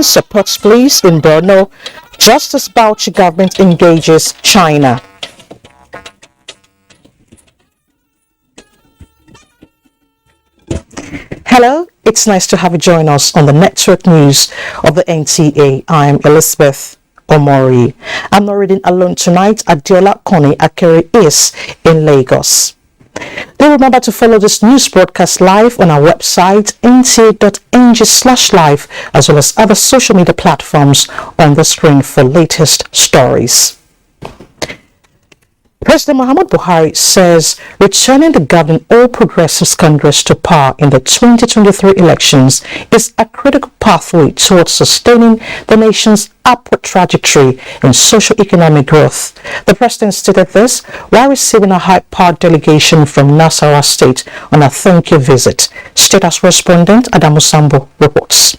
Supports police in Borno, just as Bauchi government engages China. Hello, it's nice to have you join us on the network news of the NTA. I am Elizabeth Omori. I'm not reading alone tonight. Adiola Koni Akere is in Lagos. Do remember to follow this news broadcast live on our website nta.ng/live as well as other social media platforms on the screen for latest stories. President Muhammadu Buhari says returning the governing All Progressives Congress to power in the 2023 elections is a critical pathway towards sustaining the nation's upward trajectory in socio-economic growth. The president stated this while receiving a high-powered delegation from Nasarawa State on a thank-you visit. State House correspondent Adamu Sambo reports.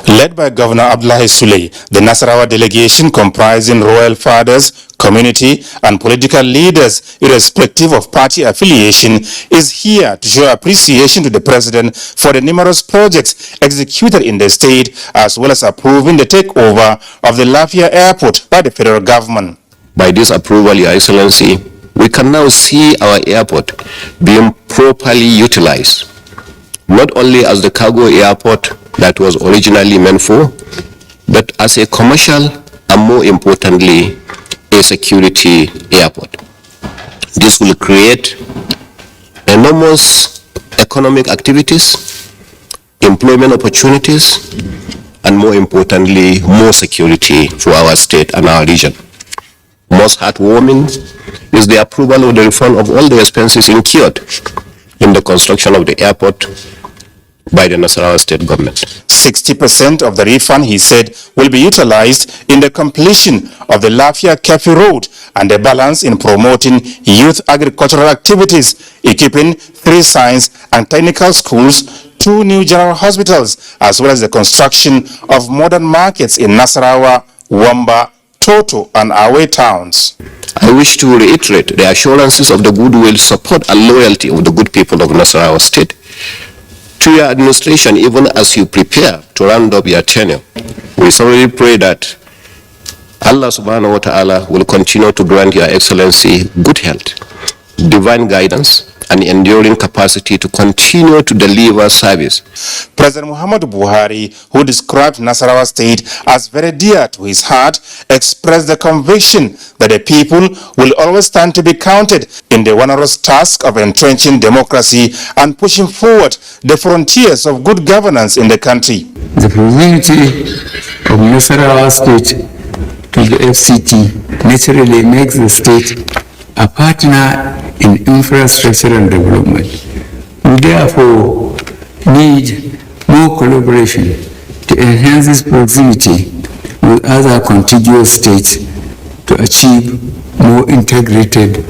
Led by Governor Abdullahi Sule, the Nasarawa delegation comprising royal fathers, community and political leaders, irrespective of party affiliation, is here to show appreciation to the president for the numerous projects executed in the state, as well as approving the takeover of the Lafia Airport by the federal government. By this approval, Your Excellency, we can now see our airport being properly utilized, not only as the cargo airport that was originally meant for, but as a commercial and, more importantly, a security airport. This will create enormous economic activities, employment opportunities, and more importantly, more security for our state and our region. Most heartwarming is the approval of the refund of all the expenses incurred in the construction of the airport by the Nasarawa state government. 60% of the refund, he said, will be utilized in the completion of the Lafia Kefi Road and the balance in promoting youth agricultural activities, equipping 3 science and technical schools, 2 new general hospitals, as well as the construction of modern markets in Nasarawa, Wamba, Toto and Awe towns. I wish to reiterate the assurances of the goodwill, support and loyalty of the good people of Nasarawa state to your administration, even as you prepare to round up your tenure. We sorely pray that Allah subhanahu wa ta'ala will continue to grant Your Excellency good health, divine guidance, and enduring capacity to continue to deliver service. President Muhammadu Buhari, who described Nasarawa State as very dear to his heart, expressed the conviction that the people will always stand to be counted in the onerous task of entrenching democracy and pushing forward the frontiers of good governance in the country. The proximity of Nasarawa State to the FCT naturally makes the state a partner in infrastructural development. We therefore need more collaboration to enhance this proximity with other contiguous states to achieve more integrated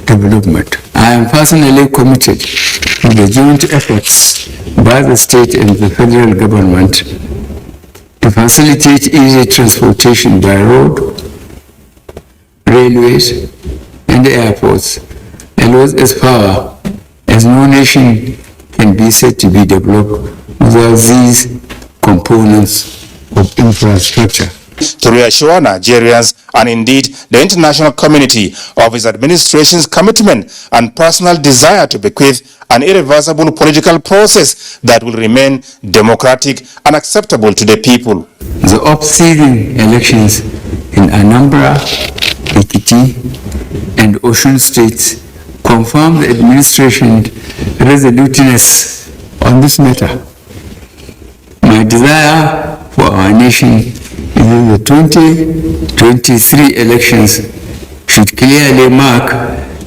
development. I am personally committed to the joint efforts by the state and the federal government to facilitate easy transportation by road, railways, and the airports, and as far as no nation can be said to be developed without these components of infrastructure. To reassure Nigerians and indeed the international community of his administration's commitment and personal desire to bequeath an irreversible political process that will remain democratic and acceptable to the people. The upcoming elections in Anambra, Ekiti, and Osun states confirm the administration's resoluteness on this matter. My desire for our nation is that the 2023 elections should clearly mark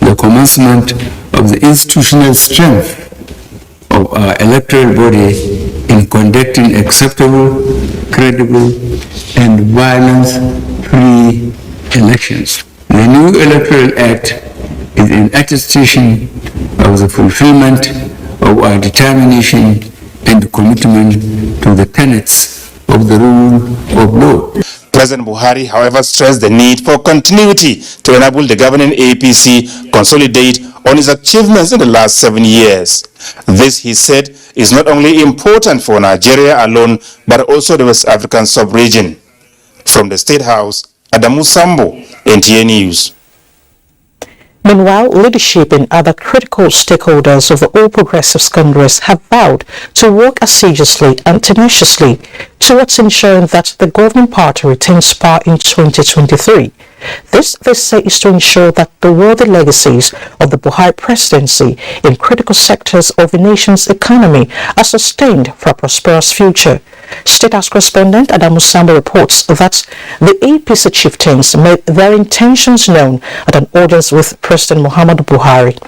the commencement of the institutional strength of our electoral body in conducting acceptable, credible, and violence-free elections. The new Electoral Act is an attestation of the fulfillment of our determination and commitment to the tenets of the rule of law. President Buhari, however, stressed the need for continuity to enable the governing APC consolidate on his achievements in the last 7 years. This, he said, is not only important for Nigeria alone, but also the West African sub-region. From the State House, Adamu Sambo, NTA News. Meanwhile, leadership and other critical stakeholders of the All Progressives Congress have vowed to work assiduously and tenaciously towards ensuring that the governing party retains power in 2023. This, they say, is to ensure that the worthy legacies of the Buhari presidency in critical sectors of the nation's economy are sustained for a prosperous future. State House correspondent Adamu Sambo reports that the APC chieftains made their intentions known at an audience with President Muhammadu Buhari.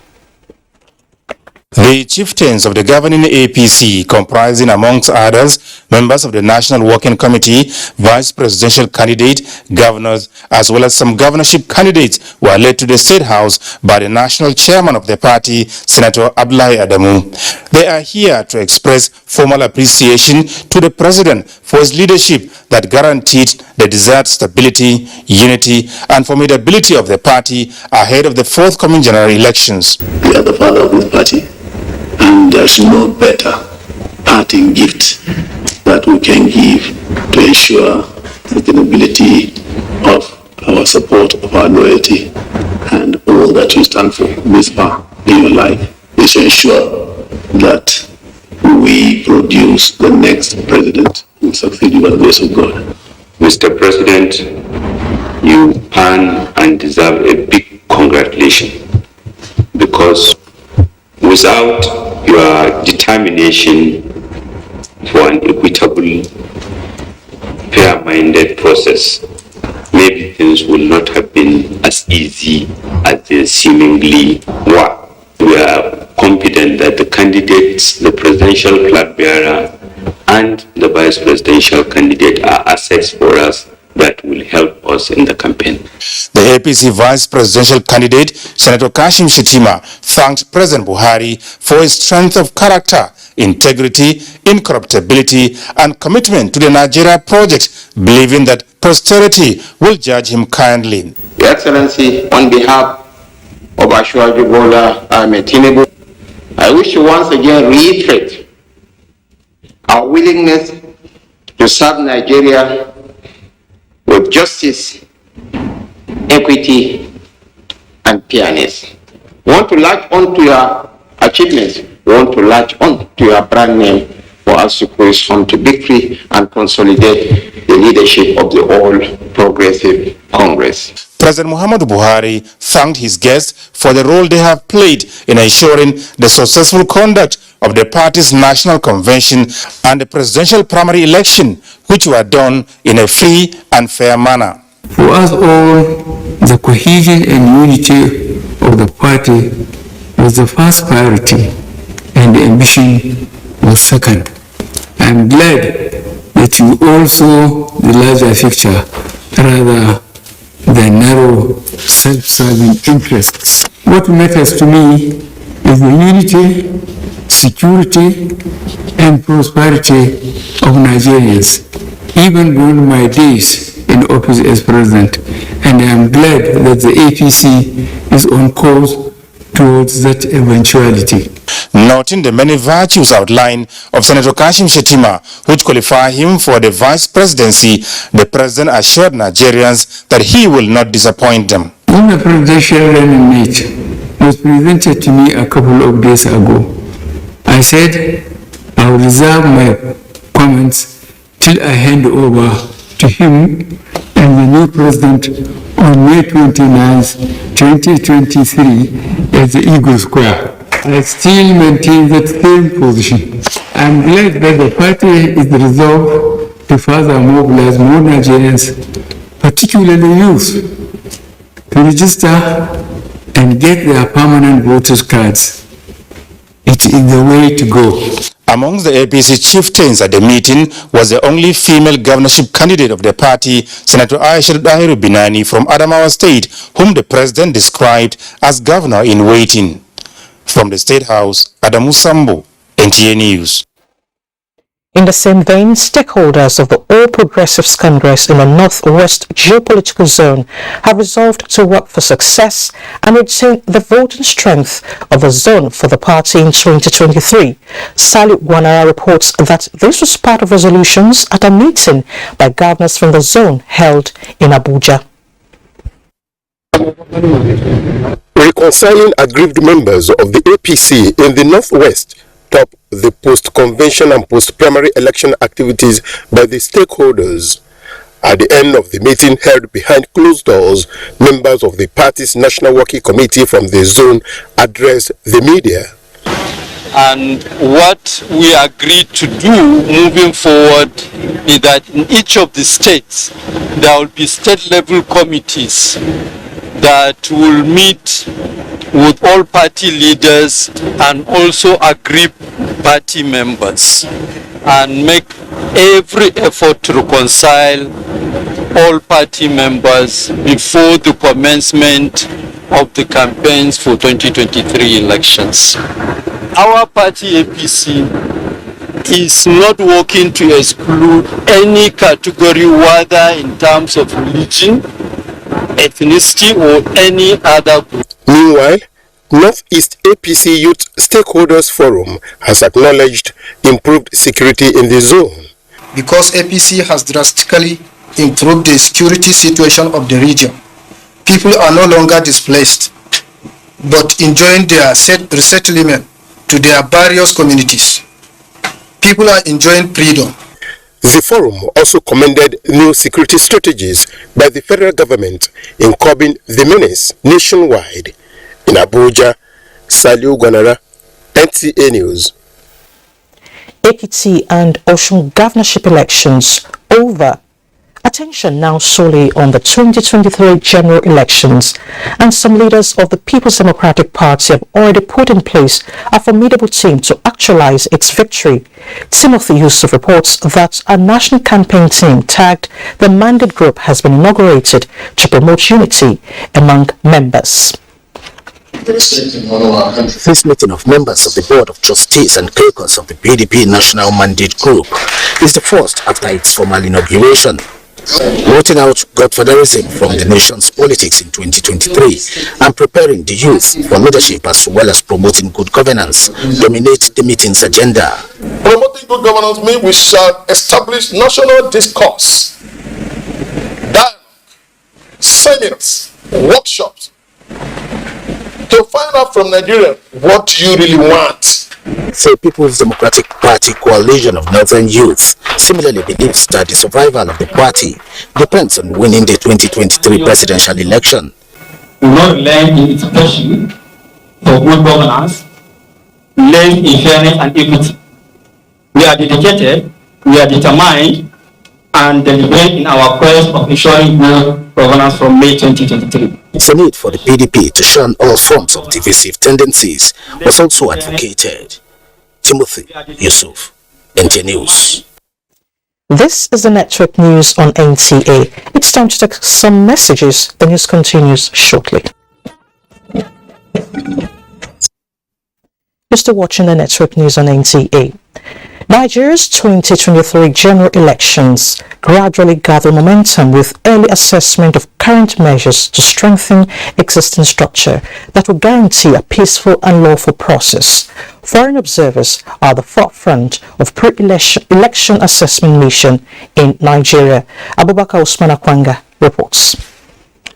The chieftains of the governing APC, comprising amongst others members of the National Working Committee, vice presidential candidate, governors, as well as some governorship candidates, were led to the State House by the national chairman of the party, Senator Abdullahi Adamu. They are here to express formal appreciation to the president for his leadership that guaranteed the desired stability, unity, and formidability of the party ahead of the forthcoming general elections. We are the father of this party. And there's no better parting gift that we can give to ensure sustainability of our support, of our loyalty, and all that we stand for this far in your life is to ensure that we produce the next president who will succeed you by the grace of God. Mr. President, you earn and deserve a big congratulations, because without your determination for an equitable, fair-minded process, maybe things will not have been as easy as they seemingly were. We are confident that the candidates, the presidential flag bearer, and the vice presidential candidate are assets for us that will help us in the campaign. The APC vice presidential candidate, Senator Kashim Shettima, thanked President Buhari for his strength of character, integrity, incorruptibility, and commitment to the Nigeria project, believing that posterity will judge him kindly. Your Excellency, on behalf of Ashwaji Bola Ahmed Tinubu, I wish to once again reiterate our willingness to serve Nigeria with justice, equity, and fairness. We want to latch on to your achievements. We want to latch on to your brand name for us to push on to victory and consolidate the leadership of the All Progressive Congress. President Muhammadu Buhari thanked his guests for the role they have played in ensuring the successful conduct of the party's national convention and the presidential primary election, which were done in a free and fair manner. For us all, the cohesion and unity of the party was the first priority, and the ambition was second. I am glad that you all saw the larger picture rather than narrow, self-serving interests. What matters to me is the unity, security, and prosperity of Nigerians, even during my days in office as president, and I am glad that the APC is on course towards that eventuality. Noting the many virtues outlined of Senator Kashim Shettima, which qualify him for the vice presidency, the president assured Nigerians that he will not disappoint them. When the presidential running mate was presented to me a couple of days ago, I said I will reserve my comments till I hand over to him and the new president on May 29, 2023 at the Eagle Square. I still maintain that same position. I am glad that the party is resolved to further mobilize more Nigerians, particularly youth, to register and get their permanent voters' cards. It is the way to go. Amongst the APC chieftains at the meeting was the only female governorship candidate of the party, Senator Aisha Dahiru Binani from Adamawa State, whom the president described as governor in waiting. From the State House, Adamu Sambo, NTA News. In the same vein, stakeholders of the All Progressives Congress in the Northwest geopolitical zone have resolved to work for success and retain the voting strength of the zone for the party in 2023. Sally Wanara reports that this was part of resolutions at a meeting by governors from the zone held in Abuja. Reconciling aggrieved members of the APC in the Northwest top the post-convention and post-primary election activities by the stakeholders. At the end of the meeting held behind closed doors, members of the party's National Working Committee from the zone addressed the media. And what we agreed to do moving forward is that in each of the states, there will be state-level committees that will meet with all party leaders and also aggrieved party members and make every effort to reconcile all party members before the commencement of the campaigns for 2023 elections. Our party APC is not working to exclude any category, whether in terms of religion, ethnicity or any other group. Meanwhile, Northeast APC Youth Stakeholders Forum has acknowledged improved security in the zone. Because APC has drastically improved the security situation of the region, people are no longer displaced, but enjoying their resettlement to their various communities. People are enjoying freedom. The forum also commended new security strategies by the federal government in curbing the menace nationwide. In Abuja, Saliu Gwanara, NTA News. Ekiti and Osun governorship elections over. Attention now solely on the 2023 general elections, and some leaders of the People's Democratic Party have already put in place a formidable team to actualize its victory. Timothy Yusuf reports that a national campaign team tagged the Mandate Group has been inaugurated to promote unity among members. This meeting of members of the Board of Trustees and caucus of the PDP National Mandate Group is the first after its formal inauguration. Rooting out godfatherism from the nation's politics in 2023 and preparing the youth for leadership as well as promoting good governance dominate the meeting's agenda. Promoting good governance means we shall establish national discourse, dialogue, seminars, workshops to find out from Nigeria what you really want. The People's Democratic Party coalition of Northern Youth similarly believes that the survival of the party depends on winning the 2023 presidential election. We will learn in its passion for good governance, learn in fairness and equity. We are dedicated, we are determined, and deliberate in our quest of ensuring good governance from May 2023. The need for the PDP to shun all forms of divisive tendencies was also advocated. Timothy Yusuf, NTA News. This is the network news on NTA. It's time to take some messages. The news continues shortly. You're still watching the network news on NTA. Nigeria's 2023 general elections gradually gather momentum with early assessment of current measures to strengthen existing structure that will guarantee a peaceful and lawful process. Foreign observers are the forefront of pre-election assessment mission in Nigeria. Abubakar Usman Akwanga reports.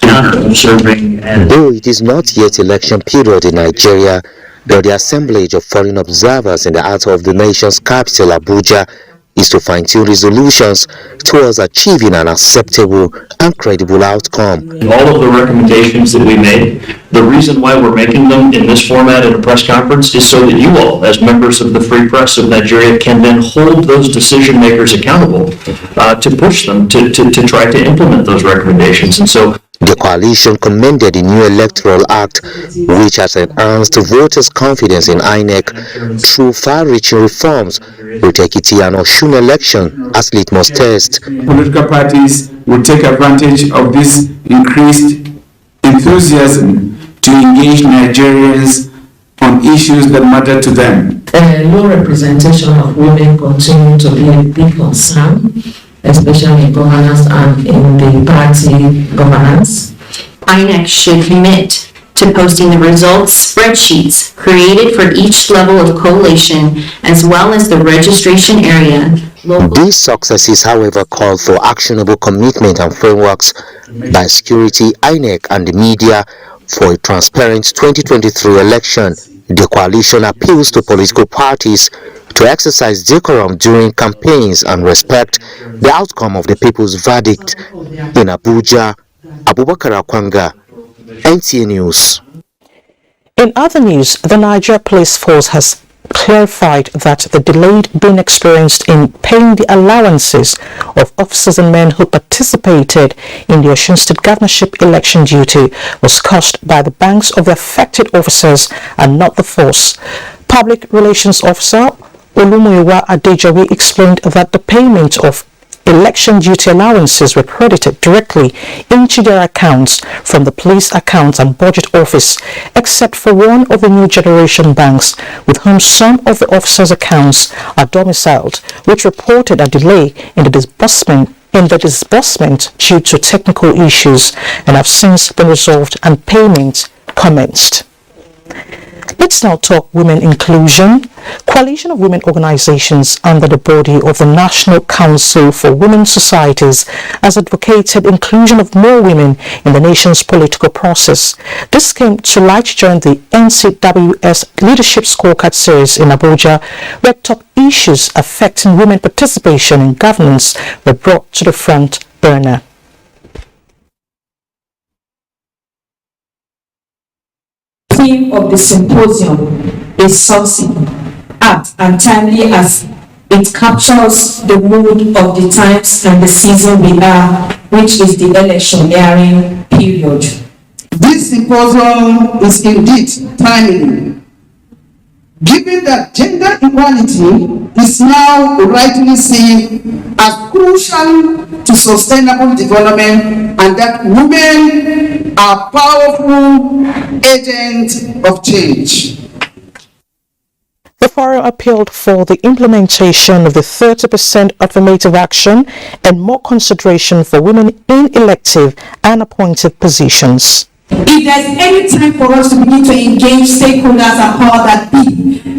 Though it is not yet election period in Nigeria, the assemblage of foreign observers in the heart of the nation's capital, Abuja, is to fine-tune resolutions towards achieving an acceptable and credible outcome. All of the recommendations that we made, the reason why we're making them in this format at a press conference is so that you all, as members of the Free Press of Nigeria, can then hold those decision makers accountable to push them to try to implement those recommendations. And so the coalition commended the new Electoral Act, which has enhanced voters' confidence in INEC through far-reaching reforms, with Ekiti and Osun election as litmus test. Political parties will take advantage of this increased enthusiasm to engage Nigerians on issues that matter to them. Low representation of women continue to be a big concern, especially in governance and in the party governance. INEC should commit to posting the results spreadsheets created for each level of collation as well as the registration area. These successes, however, call for actionable commitment and frameworks by security, INEC, and the media for a transparent 2023 election. The coalition appeals to political parties to exercise decorum during campaigns and respect the outcome of the people's verdict. In Abuja, Abubakar Akwanga, NTA News. In other news, the Niger Police Force has clarified that the delay being experienced in paying the allowances of officers and men who participated in the Osun State governorship election duty was caused by the banks of the affected officers and not the force. Public Relations Officer Olumuyiwa Adejobi explained that the payment of election duty allowances were credited directly into their accounts from the police accounts and budget office, except for one of the new generation banks with whom some of the officers' accounts are domiciled, which reported a delay in the disbursement due to technical issues and have since been resolved and payment commenced. Let's now talk women inclusion. Coalition of women organizations under the body of the National Council for Women Societies has advocated inclusion of more women in the nation's political process. This came to light during the NCWS Leadership Scorecard Series in Abuja, where top issues affecting women participation in governance were brought to the front burner. The theme of the symposium is sourcing, apt and timely as it captures the mood of the times and the season we are, which is the electioneering period. This symposium is indeed timely, given that gender equality is now rightly seen as crucial to sustainable development and that women are powerful agents of change. The forum appealed for the implementation of the 30% affirmative action and more consideration for women in elective and appointed positions. If there's any time for us to begin to engage stakeholders and power that be,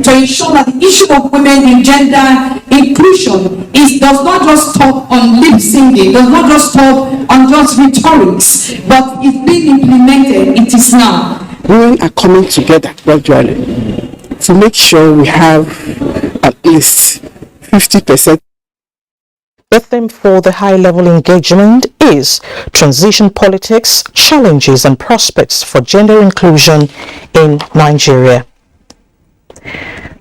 to ensure that the issue of women in gender inclusion does not just stop on lip singing, does not just stop on just rhetorics, but it's being implemented, it is now. Women are coming together gradually to make sure we have at least 50%. The theme for the high-level engagement is Transition Politics, Challenges and Prospects for Gender Inclusion in Nigeria.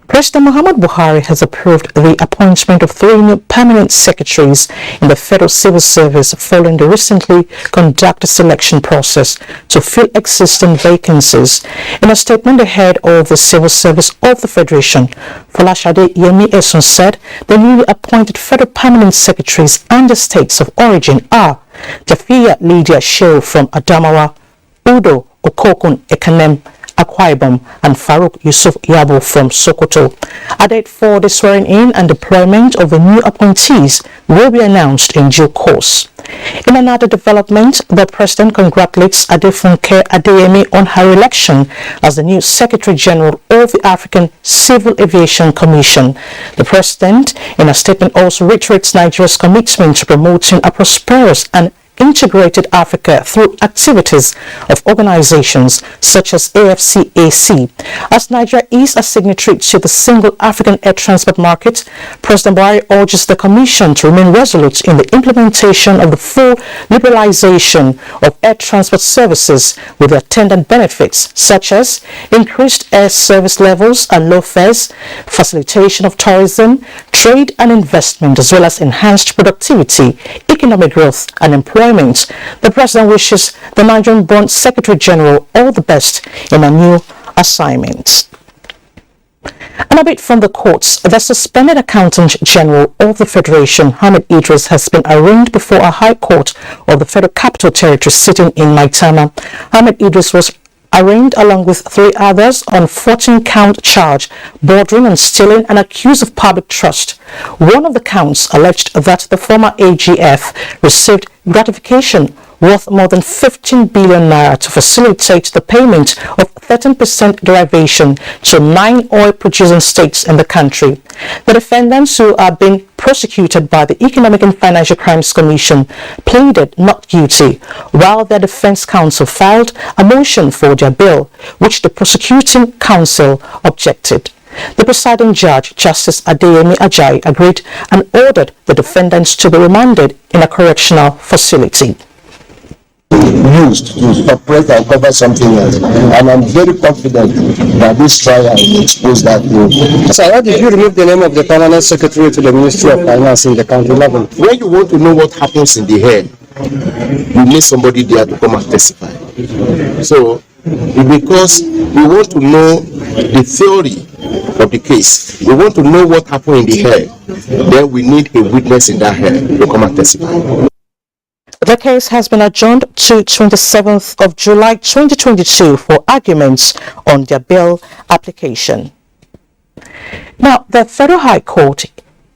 President Muhammadu Buhari has approved the appointment of 3 new permanent secretaries in the Federal Civil Service following the recently conducted selection process to fill existing vacancies. In a statement, the head of the Civil Service of the Federation, Folashade Yemi Esun, said the newly appointed federal permanent secretaries and the states of origin are Jafiya Lydia Shehu from Adamawa, Udo Okokun Ekanem Akwa Ibom, and Farouk Yusuf Yabo from Sokoto. A date for the swearing-in and deployment of the new appointees will be announced in due course. In another development, the President congratulates Adefunke Adeyemi on her election as the new Secretary General of the African Civil Aviation Commission. The President, in a statement, also reiterates Nigeria's commitment to promoting a prosperous and integrated Africa through activities of organizations such as AFCAC. As Nigeria is a signatory to the Single African Air Transport Market, President Buhari urges the Commission to remain resolute in the implementation of the full liberalization of air transport services with attendant benefits such as increased air service levels and low fares, facilitation of tourism, trade and investment, as well as enhanced productivity, economic growth and employment. The President wishes the Nigerian-born Secretary General all the best in a new assignment. And a bit from the courts, the suspended Accountant General of the Federation, Hamid Idris, has been arraigned before a High Court of the Federal Capital Territory sitting in Maritime. Hamid Idris was arraigned along with 3 others on 14-count charge bordering on stealing and accused of public trust. One of the counts alleged that the former AGF received gratification worth more than 15 billion naira to facilitate the payment of 13% derivation to 9 oil-producing states in the country. The defendants, who are being prosecuted by the Economic and Financial Crimes Commission, pleaded not guilty, while their defense counsel filed a motion for their bail, which the prosecuting counsel objected. The presiding judge, Justice Adeyemi Ajayi, agreed and ordered the defendants to be remanded in a correctional facility. Used to operate and cover something else, and I'm very confident that this trial will expose that thing. So how did you remove the name of the permanent secretary to the Ministry of Finance in the country level? When you want to know what happens in the head, you need somebody there to come and testify. So because we want to know the theory of the case, we want to know what happened in the head, then we need a witness in that head to come and testify. The case has been adjourned to 27th of July 2022 for arguments on their bail application. Now, the Federal High Court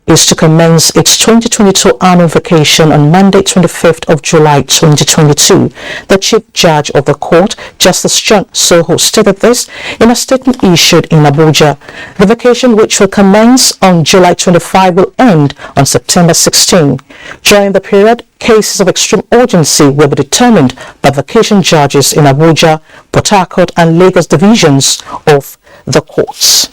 is to commence its 2022 annual vacation on Monday, 25th of July 2022. The Chief Judge of the Court, Justice John Soho, stated this in a statement issued in Abuja. The vacation, which will commence on July 25, will end on September 16. During the period, cases of extreme urgency will be determined by vacation judges in Abuja, Port Harcourt and Lagos divisions of the courts.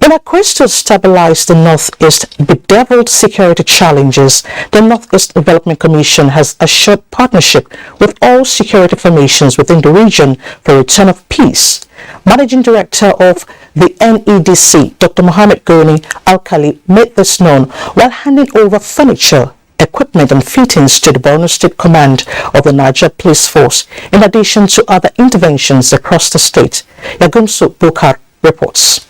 In a quest to stabilize the Northeast bedeviled security challenges, the Northeast Development Commission has assured partnership with all security formations within the region for a return of peace. Managing Director of the NEDC, Dr. Mohammed Goni Alkali, made this known while handing over furniture, equipment and fittings to the Borno State Command of the Niger Police Force, in addition to other interventions across the state. Yagumsu Bukar reports.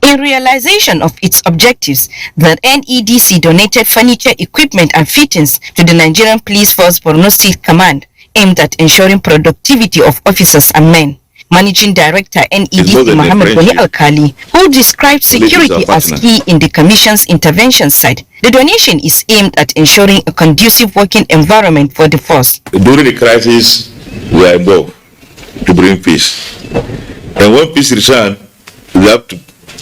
In realization of its objectives, the NEDC donated furniture, equipment and fittings to the Nigerian Police Force Borno State Command, aimed at ensuring productivity of officers and men. Managing Director NEDC Mohammed Goni Alkali, who described security as key in the Commission's intervention side, the donation is aimed at ensuring a conducive working environment for the force. During the crisis, we are involved to bring peace. And when peace returns, we have to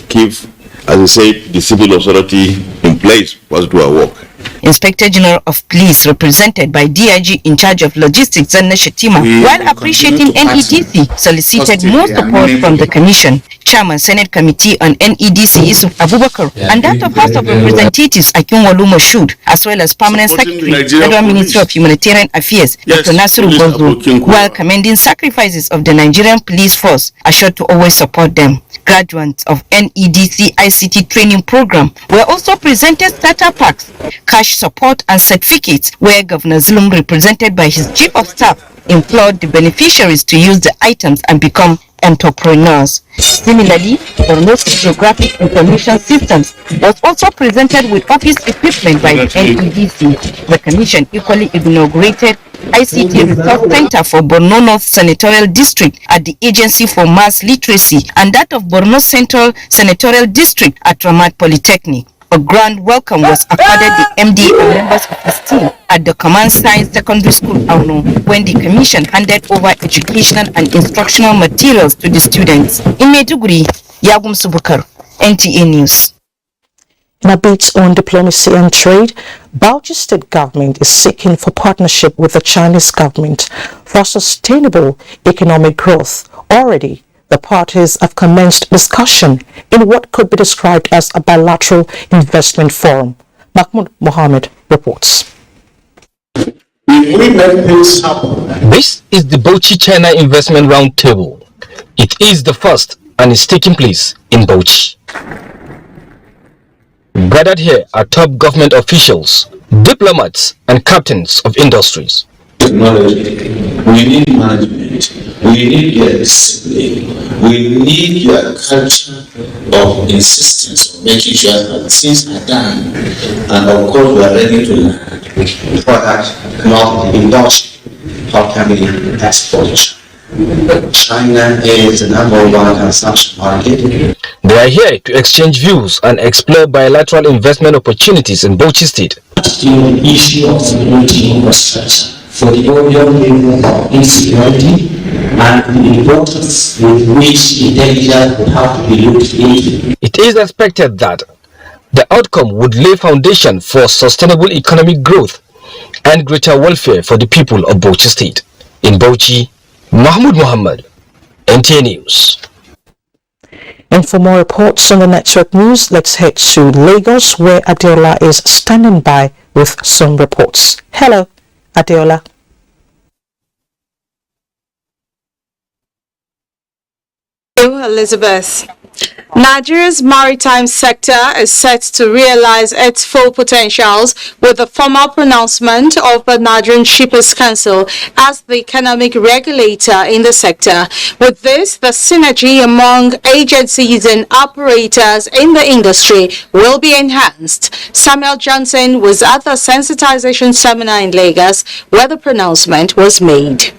keep, as I said, the civil authority in place for us to do our work. Inspector General of Police, represented by DIG in charge of logistics Zanna Shatima, while appreciating NEDC, solicited more support from the Commission. Chairman Senate Committee on NEDC Yusuf Abubakar and that of House of Representatives Akinwolu Moshood, as well as Permanent Secretary, Federal Ministry of Humanitarian Affairs, Dr. Nasiru Bozo, while commending sacrifices of the Nigerian Police Force, assured to always support them. Graduates of NEDC ICT training program were also presented starter packs, cash support and certificates, where Governor Zulum, represented by his Chief of Staff, implored the beneficiaries to use the items and become entrepreneurs. Similarly, Borno Geographic Information Systems was also presented with office equipment by the NEDC. The Commission equally inaugurated ICT Resource Center for Borno North Senatorial District at the Agency for Mass Literacy and that of Borno Central Senatorial District at Ramat Polytechnic. A grand welcome was accorded the MD and members of his team at the Command Science Secondary School, Auno, when the Commission handed over educational and instructional materials to the students. In Maiduguri, Yagum Subukar, NTA News. In a bid on diplomacy and trade, Bauchi State Government is seeking for partnership with the Chinese government for sustainable economic growth. Already, the parties have commenced discussion in what could be described as a bilateral investment forum. Mahmoud Mohammed reports. If we make things happen. This is the Bauchi China Investment Roundtable. It is the first and is taking place in Bauchi. Gathered here are top government officials, diplomats and captains of industries. Technology, we need management, we need your discipline, we need your culture of insistence of making sure that things are done, and of course we are ready to learn for that, not indulge. properly export. China is the number one consumption market. They are here to exchange views and explore bilateral investment opportunities in Bauchi State. The issue of security infrastructure for the overall level of insecurity and the importance with which intelligence would have to be looked into. It is expected that the outcome would lay foundation for sustainable economic growth and greater welfare for the people of Bauchi State. In Bauchi, Mahmoud Muhammad, NTA News. And for more reports on the network news, let's head to Lagos, where Adeola is standing by with some reports. Hello, Adeola. Hello, Elizabeth. Nigeria's maritime sector is set to realize its full potentials with the formal pronouncement of the Nigerian Shippers Council as the economic regulator in the sector. With this, the synergy among agencies and operators in the industry will be enhanced. Samuel Johnson was at the sensitization seminar in Lagos where the pronouncement was made.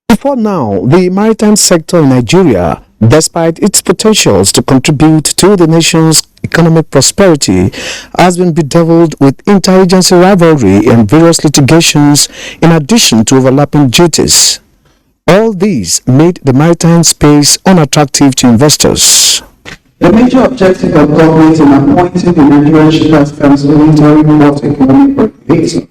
Before now, the maritime sector in Nigeria, despite its potentials to contribute to the nation's economic prosperity, has been bedeviled with interagency rivalry and various litigations in addition to overlapping duties. All these made the maritime space unattractive to investors. The major objective of government in appointing the Nigerian Shippers Council interim port economic regulator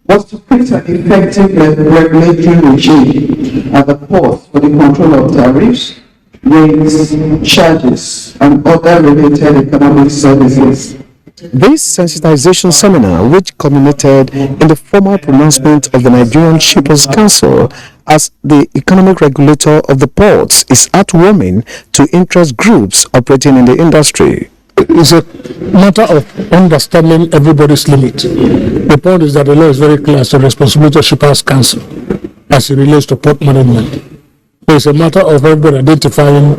was to create an effective regulatory regime at the ports for the control of tariffs, rates, charges, and other related economic services. This sensitization seminar, which culminated in the formal pronouncement of the Nigerian Shippers Council as the economic regulator of the ports, is heartwarming to interest groups operating in the industry. It's a matter of understanding everybody's limit. The point is that the law is very clear as to the responsibility of Shippers Council as it relates to port management. It's a matter of everybody identifying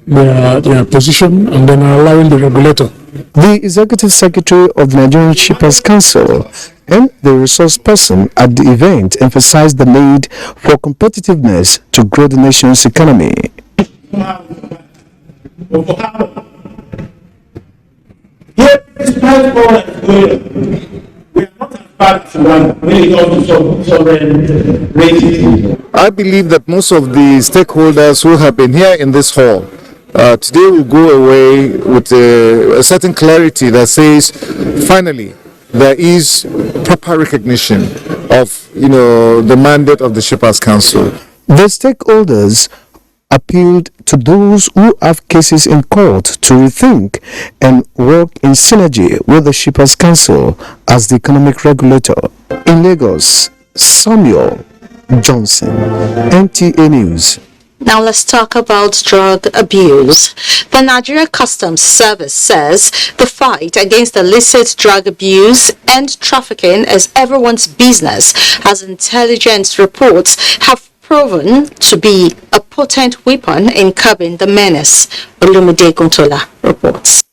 their position and then allowing the regulator. The Executive Secretary of the Nigerian Shippers Council and the resource person at the event emphasized the need for competitiveness to grow the nation's economy. I believe that most of the stakeholders who have been here in this hall today will go away with a certain clarity that says, finally, there is proper recognition of, the mandate of the Shippers Council. The stakeholders appealed to those who have cases in court to rethink and work in synergy with the Shippers Council as the economic regulator. In Lagos, Samuel Johnson, NTA News. Now let's talk about drug abuse. The Nigeria Customs Service says the fight against illicit drug abuse and trafficking is everyone's business, as intelligence reports have proven to be a potent weapon in curbing the menace. Olumide Guntola reports.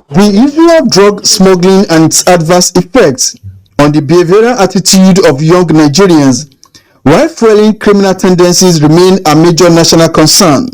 The issue of drug smuggling and its adverse effects on the behavioral attitude of young Nigerians while fueling criminal tendencies remain a major national concern.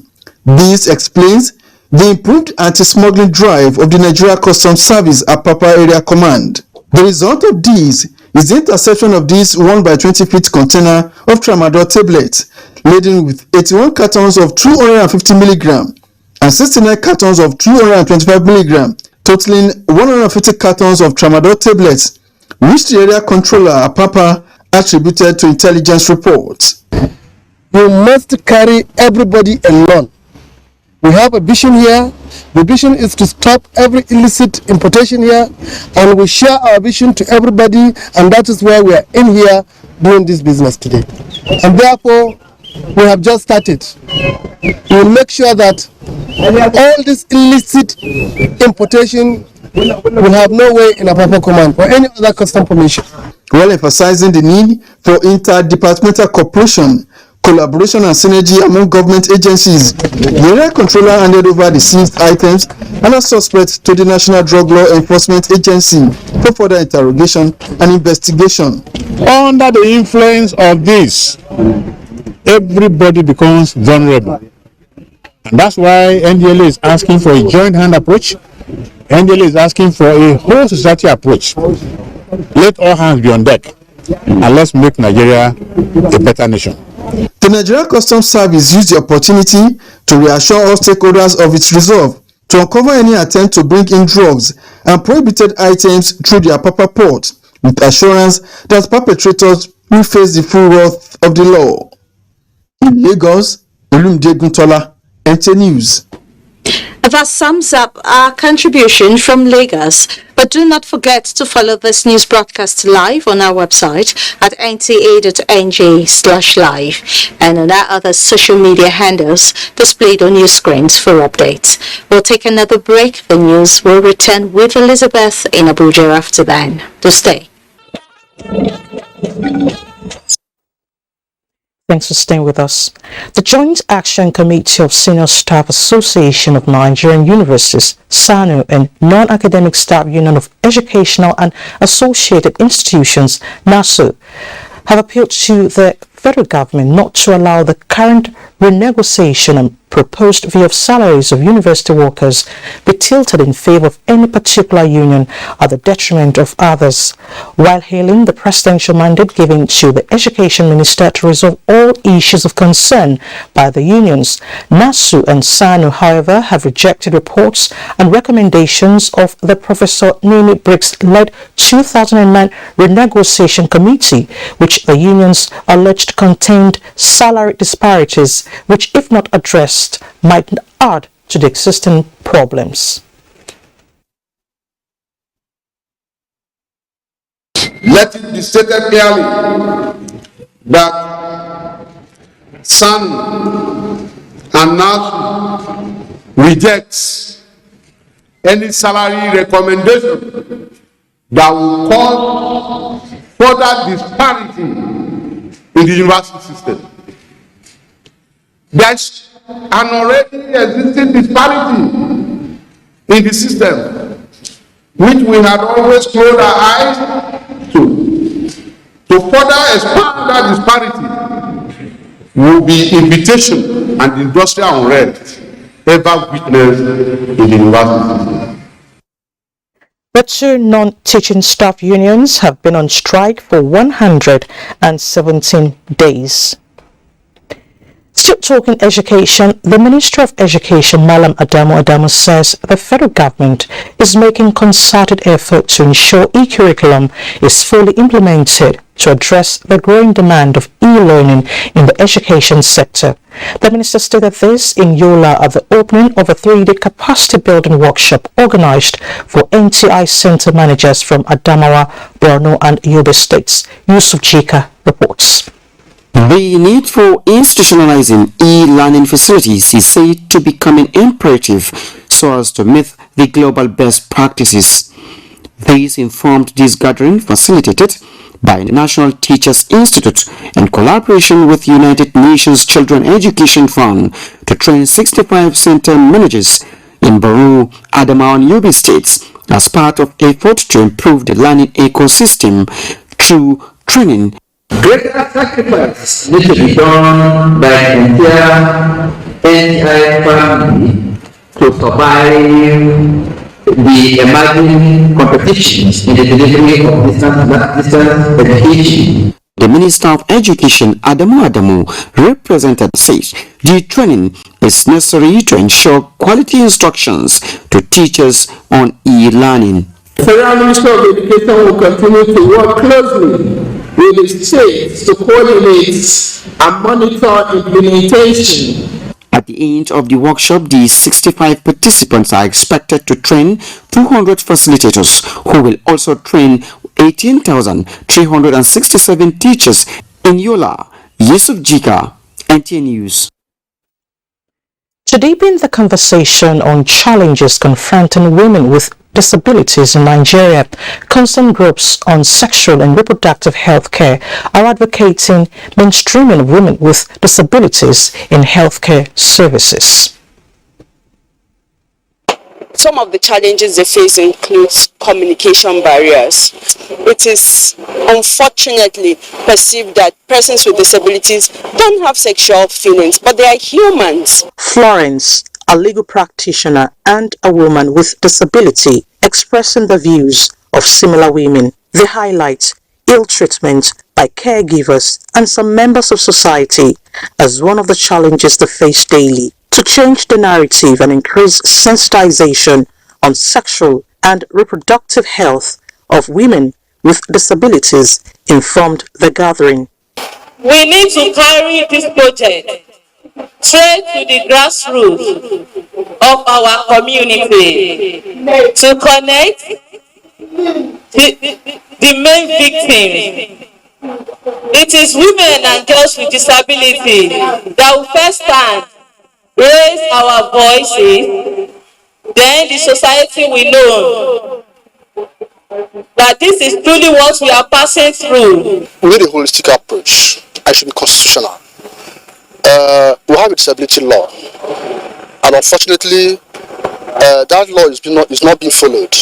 This explains the improved anti-smuggling drive of the Nigeria Customs Service Apapa Area Command. The result of this is the interception of this 1x20 feet container of tramadol tablets laden with 81 cartons of 250 mg and 69 cartons of 225 mg, totaling 150 cartons of tramadol tablets, which the area controller Apapa attributed to intelligence reports. You must carry everybody along. We have a vision here. The vision is to stop every illicit importation here, and we share our vision to everybody, and that is why we are in here doing this business today. And therefore, we have just started. We will make sure that all this illicit importation will have no way in Apapa Command or any other custom formation. While emphasizing the need for interdepartmental cooperation, collaboration and synergy among government agencies, the area controller handed over the seized items and a suspect to the National Drug Law Enforcement Agency for further interrogation and investigation. Under the influence of this, everybody becomes vulnerable. And that's why NDLA is asking for a joint hand approach. NDLA is asking for a whole society approach. Let all hands be on deck and let's make Nigeria a better nation. The Nigerian Customs Service used the opportunity to reassure all stakeholders of its resolve to uncover any attempt to bring in drugs and prohibited items through their proper port, with assurance that perpetrators will face the full wrath of the law. In Lagos, Olumide Guntola, NTA News. That sums up our contribution from Lagos. But do not forget to follow this news broadcast live on our website at nta.ng/live and on our other social media handles displayed on your screens for updates. We'll take another break. The news will return with Elizabeth in Abuja after then. Do stay. Thanks for staying with us. The Joint Action Committee of Senior Staff Association of Nigerian Universities, SANU, and Non-Academic Staff Union of Educational and Associated Institutions, NASU, have appealed to the federal government not to allow the current renegotiation and proposed view of salaries of university workers be tilted in favor of any particular union at the detriment of others. While hailing the presidential mandate given to the education minister to resolve all issues of concern by the unions, NASU and SANU, however, have rejected reports and recommendations of the Professor Nini Briggs-led 2009 renegotiation committee, which the unions alleged contained salary disparities, which, if not addressed, might add to the existing problems. Let it be stated clearly that SAN and NASU rejects any salary recommendation that will cause further disparity in the university system. There's an already existing disparity in the system, which we had always closed our eyes to. To further expand that disparity will be invitation and industrial unrest ever witnessed in the university. The two non-teaching staff unions have been on strike for 117 days. Still talking education, the Minister of Education, Malam Adamu, says the federal government is making concerted effort to ensure e-curriculum is fully implemented to address the growing demand of e-learning in the education sector. The minister stated this in Yola at the opening of a 3-day capacity building workshop organized for NTA center managers from Adamawa, Borno and Yobe states. Yusuf Jika reports. The need for institutionalizing e-learning facilities is said to become an imperative so as to meet the global best practices. This informed this gathering, facilitated by the National Teachers Institute in collaboration with United Nations Children Education Fund to train 65 center managers in Borno, Adamawa and Yobe states as part of efforts to improve the learning ecosystem through training. Greater sacrifice needs to be done by the entire NTA family to survive the emerging competitions in the delivery of distance education. The Minister of Education, Adamu, represented says the training is necessary to ensure quality instructions to teachers on e-learning. The Federal Minister of Education will continue to work closely with the states to coordinate and monitor implementation. At the end of the workshop, the 65 participants are expected to train 200 facilitators who will also train 18,367 teachers in Yola. Yusuf Jika, NTA News. To deepen the conversation on challenges confronting women with disabilities in Nigeria, concerned groups on sexual and reproductive health care are advocating mainstreaming of women with disabilities in healthcare services. Some of the challenges they face includes communication barriers. It is unfortunately perceived that persons with disabilities don't have sexual feelings, but they are humans. Florence, a legal practitioner and a woman with disability, expressing the views of similar women. They highlight ill treatment by caregivers and some members of society as one of the challenges they face daily. To change the narrative and increase sensitization on sexual and reproductive health of women with disabilities, informed the gathering. We need to carry this project straight to the grassroots of our community to connect the main victims. It is women and girls with disability that will first stand, raise our voices, then the society will know that this is truly what we are passing through. We need a holistic approach. It should be constitutional. We have a disability law, and unfortunately, that law is not being followed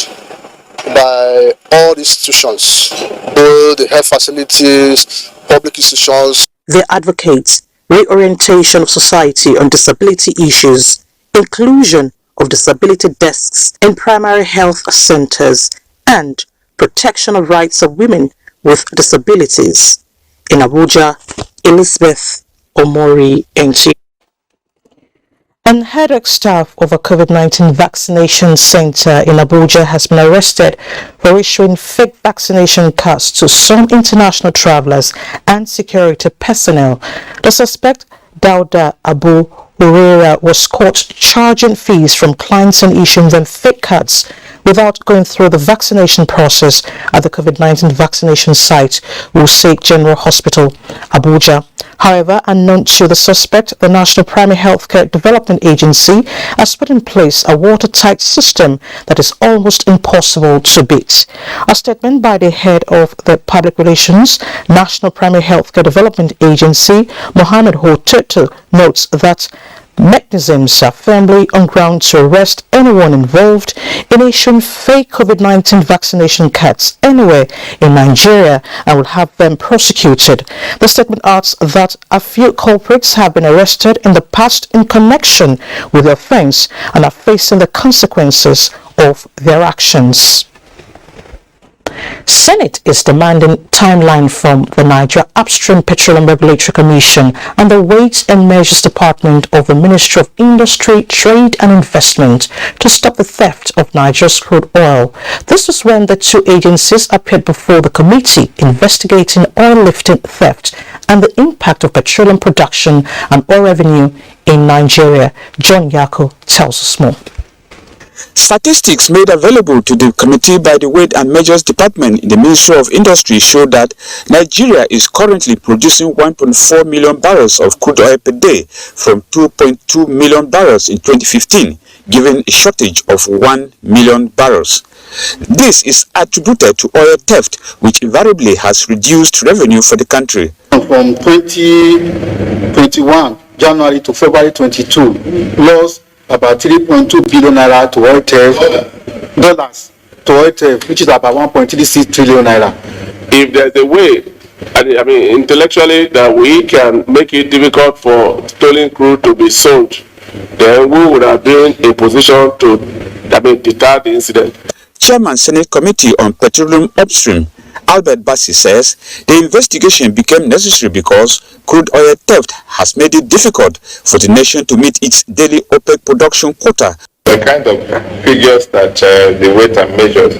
by all the institutions, both the health facilities, public institutions. They advocate reorientation of society on disability issues, inclusion of disability desks in primary health centers, and protection of rights of women with disabilities. In Abuja, Elizabeth Omori, NTA. An head staff of a COVID-19 vaccination center in Abuja has been arrested for issuing fake vaccination cards to some international travelers and security personnel. The suspect, Dauda Abu Huraira, was caught charging fees from clients and issuing them fake cards without going through the vaccination process at the COVID-19 vaccination site, Wusek General Hospital, Abuja. However, unknown to the suspect, the National Primary Healthcare Development Agency has put in place a watertight system that is almost impossible to beat. A statement by the head of the Public Relations National Primary Healthcare Development Agency, Mohammed Hotutu, notes that mechanisms are firmly on ground to arrest anyone involved in issuing fake COVID-19 vaccination cards anywhere in Nigeria and will have them prosecuted. The statement adds that a few culprits have been arrested in the past in connection with the offense and are facing the consequences of their actions. Senate is demanding timeline from the Nigeria Upstream Petroleum Regulatory Commission and the Weights and Measures Department of the Ministry of Industry, Trade and Investment to stop the theft of Nigeria's crude oil. This was when the two agencies appeared before the committee investigating oil lifting theft and the impact of petroleum production and oil revenue in Nigeria. John Yako tells us more. Statistics made available to the committee by the Weight and Measures Department in the Ministry of Industry show that Nigeria is currently producing 1.4 million barrels of crude oil per day from 2.2 million barrels in 2015, giving a shortage of 1 million barrels. This is attributed to oil theft, which invariably has reduced revenue for the country. From 2021, January to February 22, lost about 3.2 billion naira to oil theft, dollars to oil theft, which is about 1.36 trillion naira. If there's a way, I mean, intellectually, that we can make it difficult for stolen crude to be sold, then we would have been in position to, deter the incident. Chairman Senate Committee on Petroleum Upstream, Albert Bassi, says the investigation became necessary because crude oil theft has made it difficult for the nation to meet its daily OPEC production quota. The kind of figures that the Weight and Measures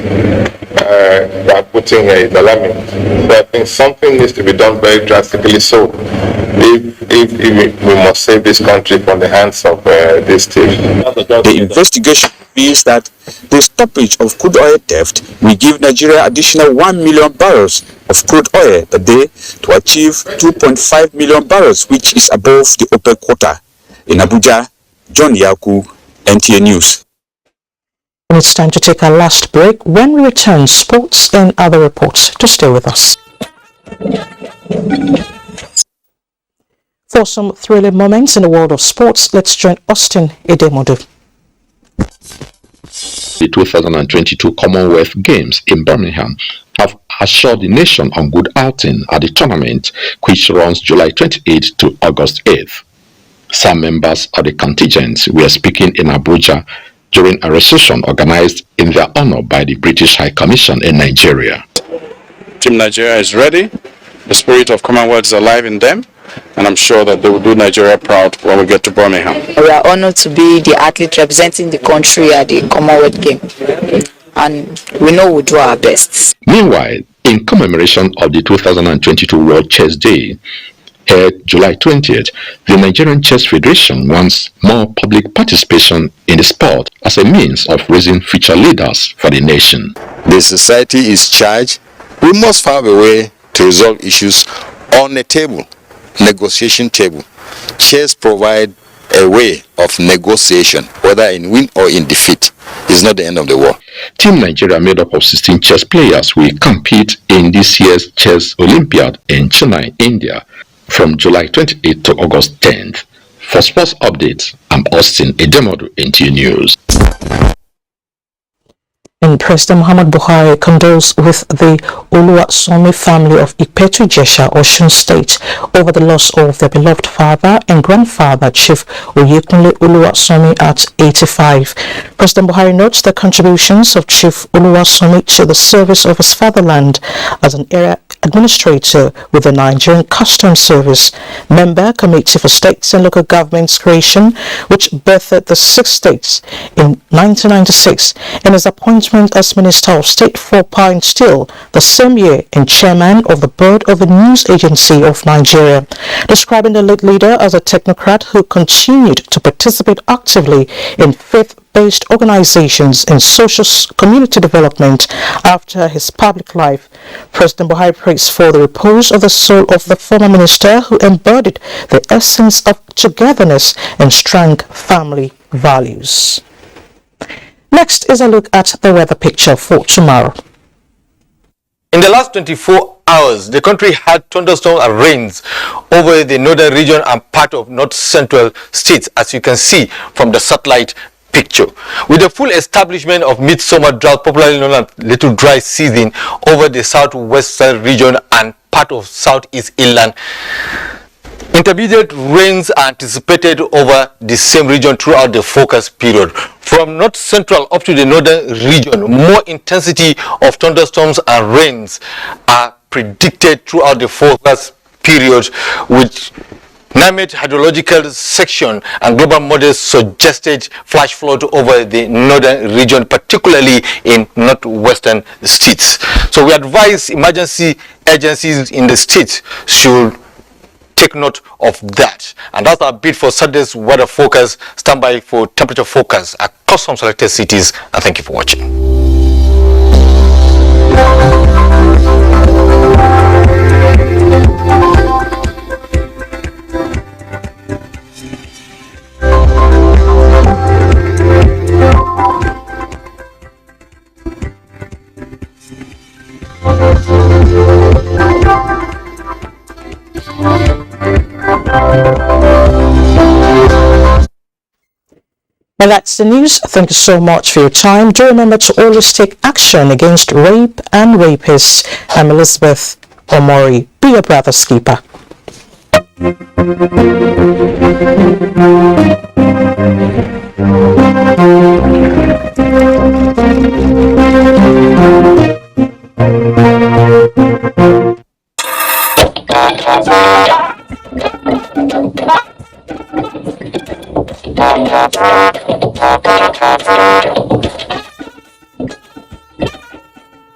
are putting here is alarming. So I think something needs to be done very drastically so if we must save this country from the hands of this thief. The investigation reveals that the stoppage of crude oil theft will give Nigeria additional 1 million barrels of crude oil a day to achieve 2.5 million barrels, which is above the OPEC quota. In Abuja, John Yaku, NTA News. It's time to take our last break. When we return, sports and other reports. To stay with us. For some thrilling moments in the world of sports, let's join Austin Edemodu. The 2022 Commonwealth Games in Birmingham have assured the nation on good outing at the tournament, which runs July 28th to August 8th. Some members of the contingent were speaking in Abuja during a reception organized in their honor by the British High Commission in Nigeria. Team Nigeria is ready. The spirit of Commonwealth is alive in them, and I'm sure that they will do Nigeria proud when we get to Birmingham. We are honored to be the athlete representing the country at the Commonwealth Game, and we know we'll do our best. Meanwhile, in commemoration of the 2022 World Chess Day, held July 20th, the Nigerian Chess Federation wants more public participation in the sport as a means of raising future leaders for the nation. The society is charged. We must find a way to resolve issues on a table, negotiation table. Chess provide a way of negotiation, whether in win or in defeat. It's not the end of the war. Team Nigeria, made up of 16 chess players, will compete in this year's Chess Olympiad in Chennai, India, from July 28th to August 10th. For sports updates, I'm Austin Edemodu, NTA News. And President Muhammad Buhari condoles with the Oluwasomi family of Ipetu-Jesha, Osun State, over the loss of their beloved father and grandfather, Chief Oyekunle Oluwasomi, at 85. President Buhari notes the contributions of Chief Oluwasomi to the service of his fatherland as an area administrator with the Nigerian Customs Service, member Committee for States and Local Governments creation, which birthed the 6 states in 1996, and his appointment as Minister of State for Power and Steel the same year and Chairman of the Board of the News Agency of Nigeria, describing the late leader as a technocrat who continued to participate actively in faith-based organizations and social community development after his public life. President Buhari prays for the repose of the soul of the former minister who embodied the essence of togetherness and strong family values. Next is a look at the weather picture for tomorrow. In the last 24 hours, the country had thunderstorms and rains over the northern region and part of north-central states, as you can see from the satellite picture. With the full establishment of midsummer drought, popularly known as little dry season, over the southwestern region and part of southeast inland, intermediate rains are anticipated over the same region throughout the forecast period. From north central up to the northern region, more intensity of thunderstorms and rains are predicted throughout the forecast period, with NIMET hydrological section and global models suggested flash flood over the northern region, particularly in northwestern states. So we advise emergency agencies in the states should take note of that. And that's our bid for Saturday's weather forecast. Stand by for temperature forecast across some selected cities, and thank you for watching. And that's the news. Thank you so much for your time. Do remember to always take action against rape and rapists. I'm Elizabeth Omori. Be your brother's keeper.